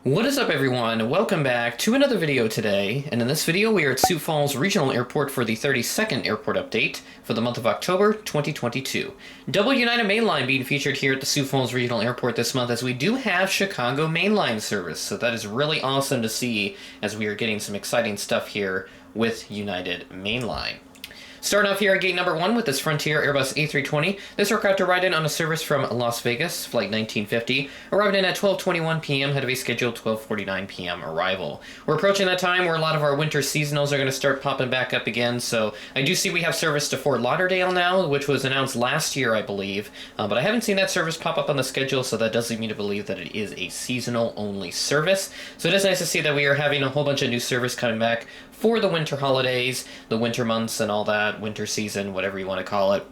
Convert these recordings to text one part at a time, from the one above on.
What is up, everyone? Welcome back to another video today, and in this video we are at Sioux Falls Regional Airport for the 32nd airport update for the month of October 2022. Double United Mainline being featured here at the Sioux Falls Regional Airport this month, as we do have Chicago Mainline service, so that is really awesome to see as we are getting some exciting stuff here with United Mainline. Starting off here at gate number 1 with this Frontier Airbus A320. This aircraft arrived in on a service from Las Vegas, flight 1950. Arrived in at 12:21 p.m., had a scheduled 12:49 p.m. arrival. We're approaching that time where a lot of our winter seasonals are going to start popping back up again, so I do see we have service to Fort Lauderdale now, which was announced last year, I believe, but I haven't seen that service pop up on the schedule, so that does lead me to believe that it is a seasonal-only service. So it is nice to see that we are having a whole bunch of new service coming back for the winter holidays, the winter months and all that, winter season, whatever you want to call it.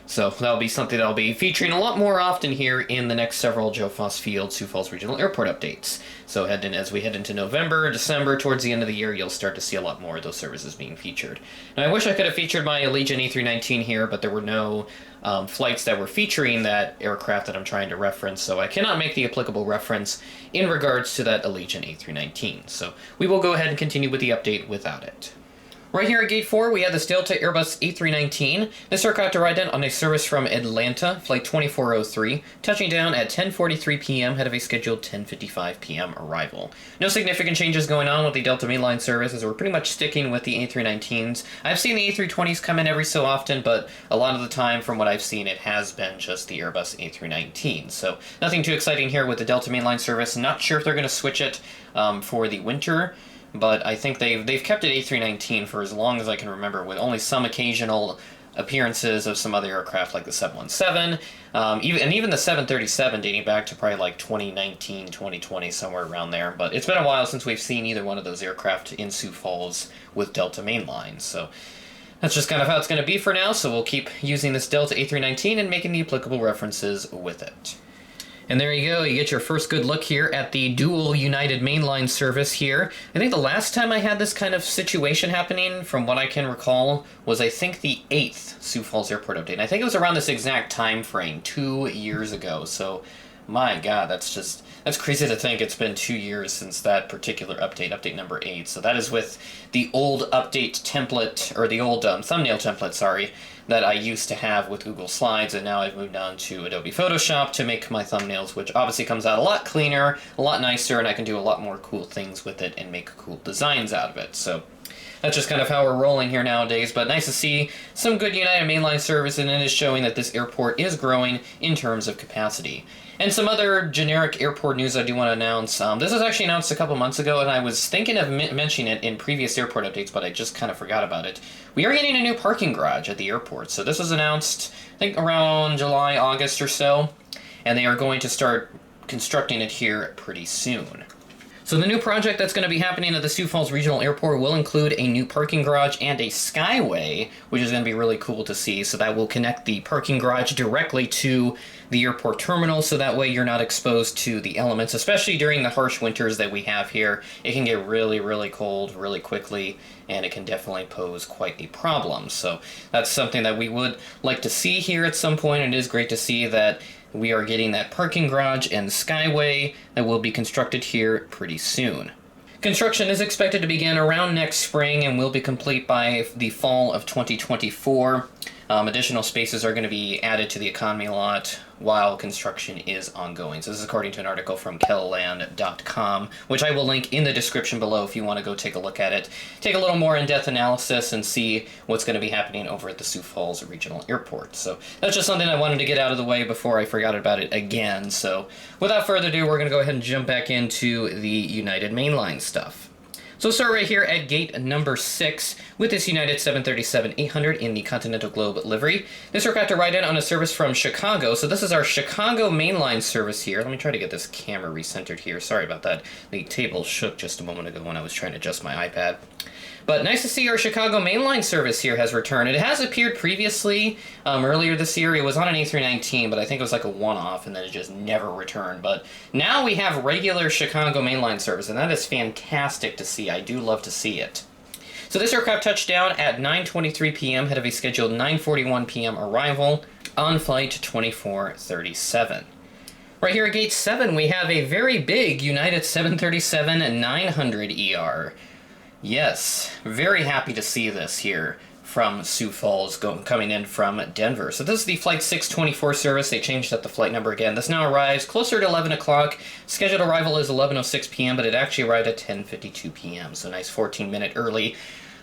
So that'll be something that'll be featuring a lot more often here in the next several Joe Foss Field Sioux Falls Regional Airport updates. So as we head into November, December, towards the end of the year, you'll start to see a lot more of those services being featured. Now, I wish I could have featured my Allegiant A319 here, but there were no flights that were featuring that aircraft that I'm trying to reference, so I cannot make the applicable reference in regards to that Allegiant A319. So we will go ahead and continue with the update without it. Right here at Gate 4, we have this Delta Airbus A319. This aircraft arrived in on a service from Atlanta, flight 2403, touching down at 10:43 p.m., had a scheduled 10:55 p.m. arrival. No significant changes going on with the Delta Mainline service, as we're pretty much sticking with the A319s. I've seen the A320s come in every so often, but a lot of the time, from what I've seen, it has been just the Airbus A319. So nothing too exciting here with the Delta Mainline service. Not sure if they're going to switch it for the winter, but I think they've kept it A319 for as long as I can remember, with only some occasional appearances of some other aircraft like the 717, even the 737 dating back to probably like 2019, 2020, somewhere around there. But it's been a while since we've seen either one of those aircraft in Sioux Falls with Delta Mainline, so that's just kind of how it's going to be for now, so we'll keep using this Delta A319 and making the applicable references with it. And there you go, you get your first good look here at the dual United Mainline service here. I think the last time I had this kind of situation happening, from what I can recall, was I think the 8th Sioux Falls Airport update. And I think it was around this exact time frame, 2 years ago. So, my God, that's crazy to think it's been 2 years since that particular update, update number 8. So that is with the old update template, or the old thumbnail template, sorry, that I used to have with Google Slides, and now I've moved on to Adobe Photoshop to make my thumbnails, which obviously comes out a lot cleaner, a lot nicer, and I can do a lot more cool things with it and make cool designs out of it. So that's just kind of how we're rolling here nowadays, but nice to see some good United Mainline service, and it is showing that this airport is growing in terms of capacity. And some other generic airport news I do want to announce. This was actually announced a couple months ago, and I was thinking of mentioning it in previous airport updates, but I just kind of forgot about it. We are getting a new parking garage at the airport. So this was announced, I think, around July, August or so, and they are going to start constructing it here pretty soon. So the new project that's going to be happening at the Sioux Falls Regional Airport will include a new parking garage and a skyway, which is going to be really cool to see. So that will connect the parking garage directly to the airport terminal, so that way you're not exposed to the elements, especially during the harsh winters that we have here. It can get really, really cold really quickly, and it can definitely pose quite a problem. So that's something that we would like to see here at some point. It is great to see that we are getting that parking garage and skyway that will be constructed here pretty soon. Construction is expected to begin around next spring and will be complete by the fall of 2024. Additional spaces are going to be added to the economy lot while construction is ongoing. So this is according to an article from kelland.com, which I will link in the description below if you want to go take a look at it. Take a little more in-depth analysis and see what's going to be happening over at the Sioux Falls Regional Airport. So that's just something I wanted to get out of the way before I forgot about it again. So without further ado, we're going to go ahead and jump back into the United Mainline stuff. So we'll start right here at gate number 6 with this United 737-800 in the Continental Globe livery. This aircraft arrived in on a service from Chicago. So this is our Chicago Mainline service here. Let me try to get this camera recentered here. Sorry about that. The table shook just a moment ago when I was trying to adjust my iPad. But nice to see our Chicago Mainline service here has returned. It has appeared previously, earlier this year. It was on an A319, but I think it was like a one-off, and then it just never returned. But now we have regular Chicago Mainline service, and that is fantastic to see. I do love to see it. So this aircraft touched down at 9:23 p.m., had a scheduled 9:41 p.m. arrival on flight 2437. Right here at Gate 7, we have a very big United 737-900ER. Yes, very happy to see this here from Sioux Falls coming in from Denver. So this is the Flight 624 service. They changed up the flight number again. This now arrives closer to 11 o'clock. Scheduled arrival is 11:06 p.m., but it actually arrived at 10:52 p.m., so nice 14-minute early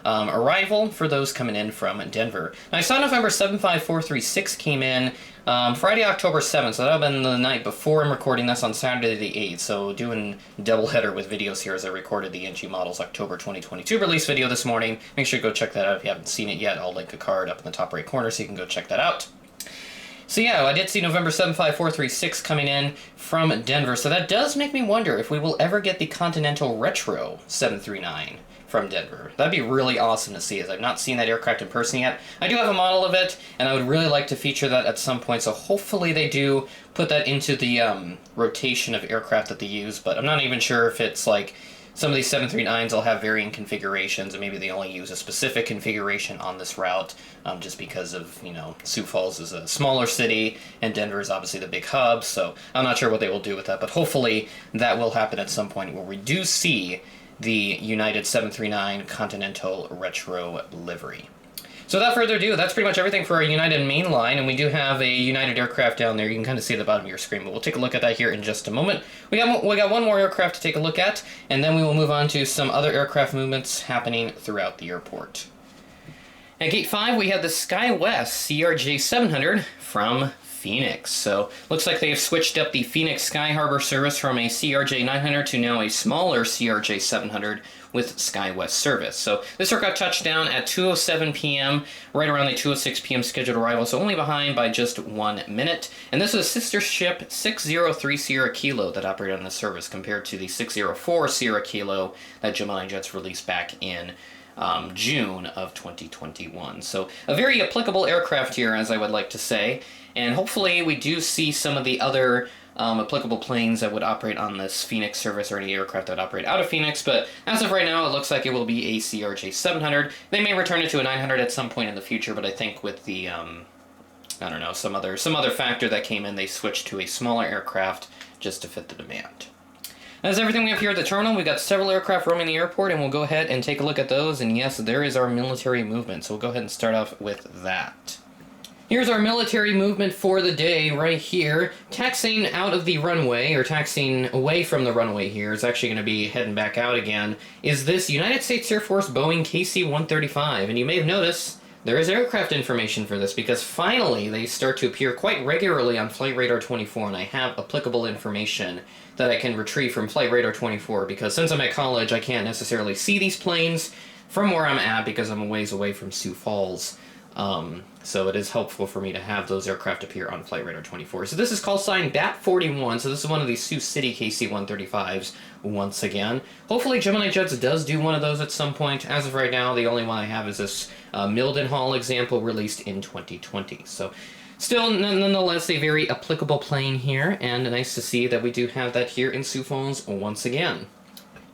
arrival for those coming in from Denver. Now, I saw November 75436 came in Friday, October 7th, so that would have been the night before I'm recording this on Saturday the 8th, so doing doubleheader with videos here as I recorded the NG Models October 2022 release video this morning. Make sure to go check that out if you haven't seen it yet. I'll link a card up in the top right corner so you can go check that out. So yeah, I did see November 75436 coming in from Denver, so that does make me wonder if we will ever get the Continental Retro 739 from Denver. That'd be really awesome to see, as I've not seen that aircraft in person yet. I do have a model of it, and I would really like to feature that at some point, so hopefully they do put that into the rotation of aircraft that they use, but I'm not even sure if it's like some of these 739s will have varying configurations, and maybe they only use a specific configuration on this route, just because of, you know, Sioux Falls is a smaller city, and Denver is obviously the big hub, so I'm not sure what they will do with that, but hopefully that will happen at some point where we do see the United 739 Continental Retro livery. So without further ado, that's pretty much everything for our United mainline, and we do have a United aircraft down there. You can kind of see at the bottom of your screen, but we'll take a look at that here in just a moment. We got one more aircraft to take a look at, and then we will move on to some other aircraft movements happening throughout the airport. At Gate 5, we have the SkyWest CRJ 700 from Phoenix. So looks like they've switched up the Phoenix Sky Harbor service from a CRJ 900 to now a smaller CRJ 700 with SkyWest service. So this aircraft touched down at 2:07 p.m., right around the 2:06 p.m. scheduled arrival, so only behind by just 1 minute. And this was sister ship 603 Sierra Kilo that operated on this service, compared to the 604 Sierra Kilo that Gemini Jets released back in June of 2021. So a very applicable aircraft here, as I would like to say, and hopefully we do see some of the other applicable planes that would operate on this Phoenix service, or any aircraft that would operate out of Phoenix, but as of right now it looks like it will be a CRJ 700. They may return it to a 900 at some point in the future, but I think with the I don't know, some other factor that came in, they switched to a smaller aircraft just to fit the demand. That's everything we have here at the terminal. We've got several aircraft roaming the airport, and we'll go ahead and take a look at those. And yes, there is our military movement, so we'll go ahead and start off with that. Here's our military movement for the day right here. Taxiing out of the runway, or taxiing away from the runway here, is actually going to be heading back out again, is this United States Air Force Boeing KC-135. And you may have noticed there is aircraft information for this, because finally they start to appear quite regularly on Flight Radar 24, and I have applicable information that I can retrieve from Flight Radar 24, because since I'm at college, I can't necessarily see these planes from where I'm at, because I'm a ways away from Sioux Falls. So it is helpful for me to have those aircraft appear on Flight Radar 24. So this is call sign BAT-41, so this is one of these Sioux City KC-135s once again. Hopefully Gemini Jets does do one of those at some point. As of right now, the only one I have is this Mildenhall example released in 2020. So still, nonetheless, a very applicable plane here, and nice to see that we do have that here in Sioux Falls once again.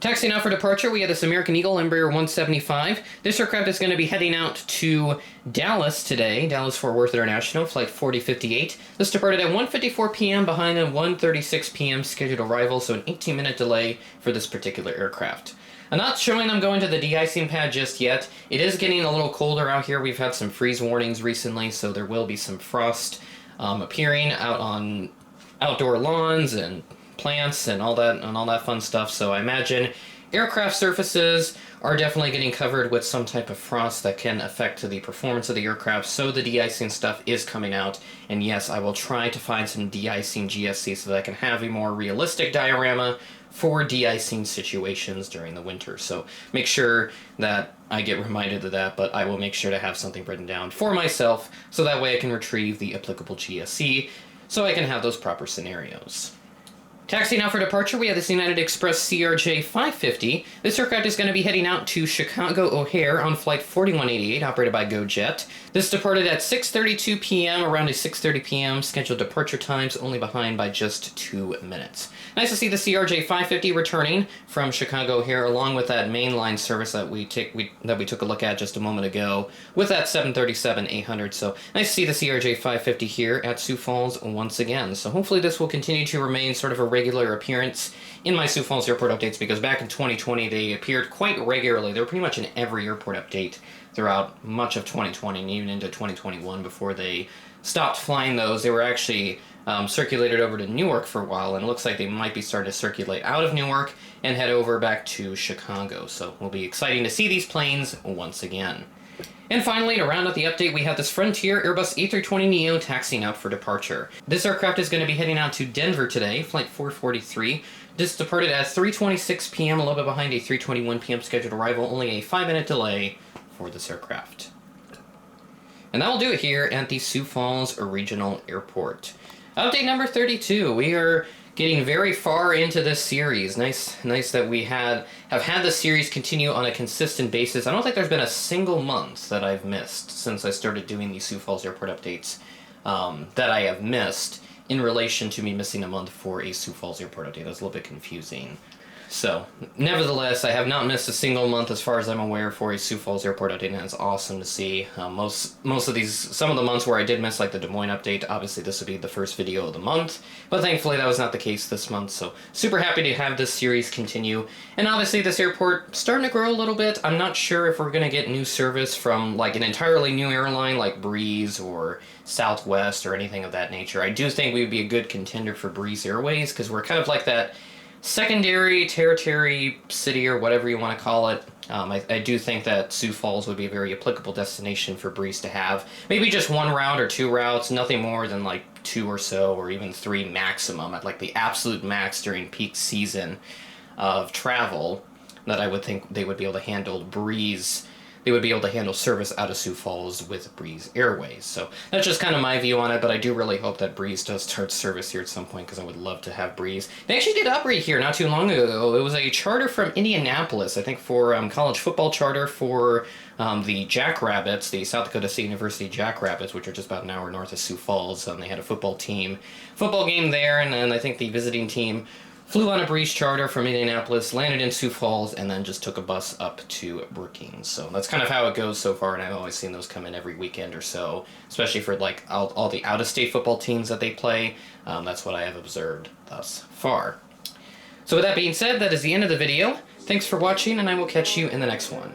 Taxiing out for departure, we have this American Eagle Embraer 175. This aircraft is going to be heading out to Dallas today, Dallas-Fort Worth International, flight 4058. This departed at 1:54 p.m. behind a 1:36 p.m. scheduled arrival, so an 18-minute delay for this particular aircraft. I'm not showing them going to the de-icing pad just yet. It is getting a little colder out here. We've had some freeze warnings recently, so there will be some frost appearing out on outdoor lawns and plants and all that fun stuff. So I imagine aircraft surfaces are definitely getting covered with some type of frost that can affect the performance of the aircraft. So the de-icing stuff is coming out, and yes, I will try to find some de-icing GSC so that I can have a more realistic diorama for de-icing situations during the winter. So make sure that I get reminded of that, but I will make sure to have something written down for myself so that way I can retrieve the applicable GSC so I can have those proper scenarios. Taxiing out for departure, we have this United Express CRJ 550. This aircraft is going to be heading out to Chicago O'Hare on flight 4188, operated by GoJet. This departed at 6:32 p.m., around a 6:30 p.m. Scheduled departure times, only behind by just 2 minutes. Nice to see the CRJ 550 returning from Chicago here, along with that mainline service that we took a look at just a moment ago, with that 737-800. So nice to see the CRJ 550 here at Sioux Falls once again. So hopefully this will continue to remain sort of a regular appearance in my Sioux Falls airport updates, because back in 2020 they appeared quite regularly. They were pretty much in every airport update throughout much of 2020 and even into 2021 before they stopped flying those. They were actually circulated over to Newark for a while, and it looks like they might be starting to circulate out of Newark and head over back to Chicago. So it will be exciting to see these planes once again. And finally, to round out the update, we have this Frontier Airbus A320neo taxiing out for departure. This aircraft is going to be heading out to Denver today, flight 443. This departed at 3:26 p.m., a little bit behind a 3:21 p.m. scheduled arrival, only a 5-minute delay for this aircraft. And that will do it here at the Sioux Falls Regional Airport. Update number 32. We are getting very far into this series. Nice that we have had this series continue on a consistent basis. I don't think there's been a single month that I've missed since I started doing these Sioux Falls Airport updates that I have missed in relation to me missing a month for a Sioux Falls Airport update. That's a little bit confusing. So, nevertheless, I have not missed a single month as far as I'm aware for a Sioux Falls Airport update, and it's awesome to see. Most of these, some of the months where I did miss, like the Des Moines update, obviously this would be the first video of the month, but thankfully that was not the case this month, so super happy to have this series continue. And obviously this airport starting to grow a little bit. I'm not sure if we're going to get new service from like an entirely new airline like Breeze or Southwest or anything of that nature. I do think we would be a good contender for Breeze Airways, because we're kind of like that secondary territory city, or whatever you want to call it. I do think that Sioux Falls would be a very applicable destination for Breeze to have. Maybe just one route or two routes, nothing more than like 2 or so, or even 3 maximum, at like the absolute max during peak season of travel, that I would think they would be able to handle Breeze. They would be able to handle service out of Sioux Falls with Breeze Airways. So that's just kind of my view on it, but I do really hope that Breeze does start service here at some point, because I would love to have Breeze. They actually did upgrade here not too long ago. It was a charter from Indianapolis, I think for college football charter for the Jackrabbits, the South Dakota State University Jackrabbits, which are just about an hour north of Sioux Falls. They had a football game there, and then I think the visiting team flew on a Breeze charter from Indianapolis, landed in Sioux Falls, and then just took a bus up to Brookings. So that's kind of how it goes so far, and I've always seen those come in every weekend or so, especially for like all the out-of-state football teams that they play. That's what I have observed thus far. So with that being said, that is the end of the video. Thanks for watching, and I will catch you in the next one.